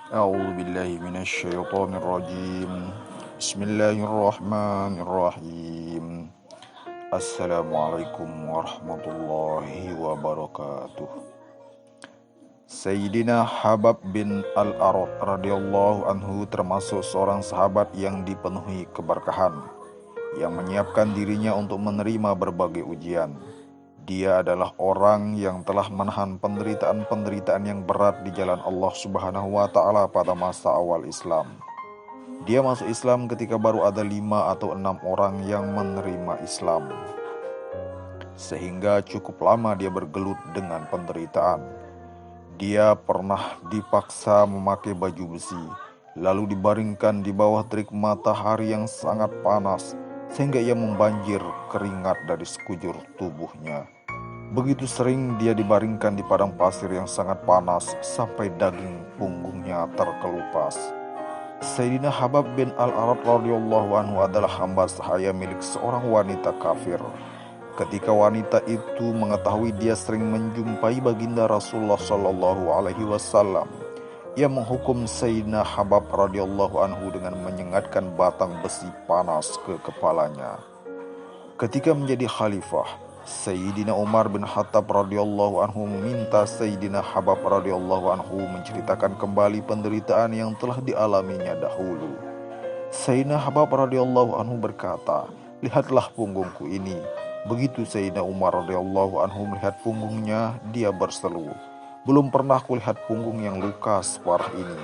أعوذ بالله من الشيطان الرجيم. بسم الله الرحمن الرحيم. Assalamualaikum warahmatullahi wabarakatuh. Sayyidina Habab bin Al-Arad radhiyallahu anhu termasuk seorang sahabat yang dipenuhi keberkahan, yang menyiapkan dirinya untuk menerima berbagai ujian. Dia adalah orang yang telah menahan penderitaan-penderitaan yang berat di jalan Allah Subhanahu wa Ta'ala pada masa awal Islam. Dia masuk Islam ketika baru ada 5 atau 6 orang yang menerima Islam, sehingga cukup lama dia bergelut dengan penderitaan. Dia pernah dipaksa memakai baju besi, lalu dibaringkan di bawah terik matahari yang sangat panas, sehingga ia membanjir keringat dari sekujur tubuhnya. Begitu sering dia dibaringkan di padang pasir yang sangat panas sampai daging punggungnya terkelupas. Sayyidina Habab bin Al-Arad radhiyallahu anhu adalah hamba sahaya milik seorang wanita kafir. Ketika wanita itu mengetahui dia sering menjumpai baginda Rasulullah sallallahu alaihi wasallam, ia menghukum Sayyidina Habab radhiyallahu anhu dengan menyengatkan batang besi panas ke kepalanya. Ketika menjadi khalifah, Sayyidina Umar bin Khattab radhiyallahu anhu meminta Sayyidina Habab radhiyallahu anhu menceritakan kembali penderitaan yang telah dialaminya dahulu. Sayyidina Habab radhiyallahu anhu berkata, "Lihatlah punggungku ini." Begitu Sayyidina Umar radhiyallahu anhu melihat punggungnya, dia berseru, "Belum pernah kulihat punggung yang luka separah ini."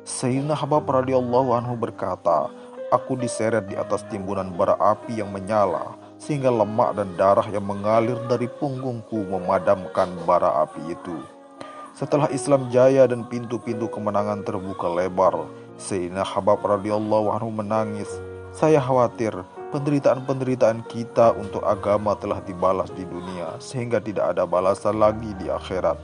Sayyidina Habab radhiyallahu anhu berkata, "Aku diseret di atas timbunan bara api yang menyala, sehingga lemak dan darah yang mengalir dari punggungku memadamkan bara api itu." Setelah Islam jaya dan pintu-pintu kemenangan terbuka lebar, Sayyidina Habab radhiyallahu anhu menangis. "Saya khawatir penderitaan-penderitaan kita untuk agama telah dibalas di dunia, sehingga tidak ada balasan lagi di akhirat."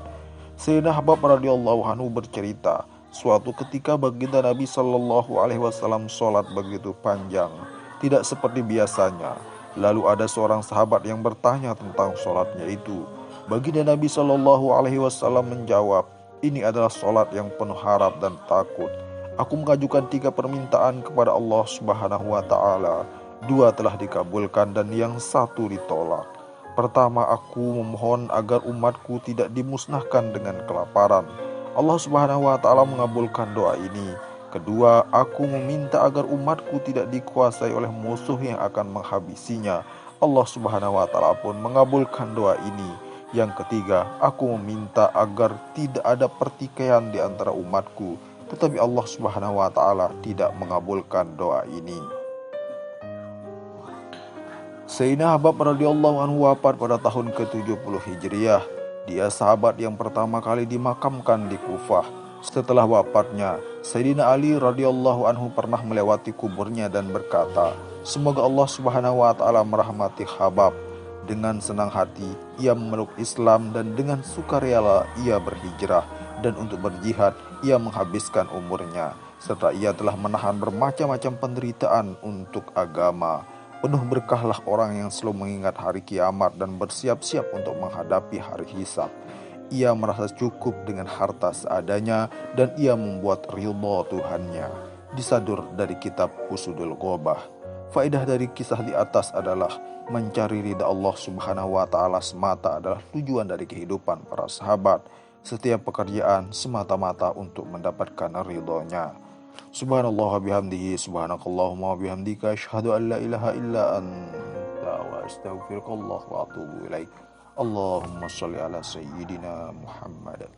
Sayyidina Habab radhiyallahu anhu bercerita, suatu ketika baginda Nabi Shallallahu alaihi wasallam sholat begitu panjang, tidak seperti biasanya. Lalu ada seorang sahabat yang bertanya tentang sholatnya itu. Baginda Nabi Shallallahu alaihi wasallam menjawab, "Ini adalah sholat yang penuh harap dan takut. Aku mengajukan 3 permintaan kepada Allah Subhanahu wa Ta'ala. 2 telah dikabulkan dan yang 1 ditolak. Pertama, aku memohon agar umatku tidak dimusnahkan dengan kelaparan. Allah Subhanahu wa Ta'ala mengabulkan doa ini. Kedua, aku meminta agar umatku tidak dikuasai oleh musuh yang akan menghabisinya. Allah Subhanahu wa Ta'ala pun mengabulkan doa ini. Yang ketiga, aku meminta agar tidak ada pertikaian di antara umatku, tetapi Allah Subhanahu wa Ta'ala tidak mengabulkan doa ini." Sayyidina Habab radhiyallahu anhu wafat pada tahun ke-70 Hijriah. Dia sahabat yang pertama kali dimakamkan di Kufah. Setelah wafatnya, Sayyidina Ali radhiyallahu anhu pernah melewati kuburnya dan berkata, "Semoga Allah Subhanahu wa Ta'ala merahmati Habab." Dengan senang hati ia memeluk Islam dan dengan sukarela ia berhijrah, dan untuk berjihad ia menghabiskan umurnya, serta ia telah menahan bermacam-macam penderitaan untuk agama. Penuh berkahlah orang yang selalu mengingat hari kiamat dan bersiap-siap untuk menghadapi hari hisab. Ia merasa cukup dengan harta seadanya dan ia membuat ridha Tuhannya. Disadur dari kitab Usudul Ghobah. Faedah dari kisah di atas adalah mencari ridha Allah Subhanahu wa Ta'ala semata adalah tujuan dari kehidupan para sahabat. Setiap pekerjaan semata-mata untuk mendapatkan ridhonya. Subhanallah bihamdihi, subhanakallahumma bihamdika, asyhadu an la ilaha illa anta wa astaghfirullah wa atubu ilaik. Allahumma sholli ala sayyidina Muhammad.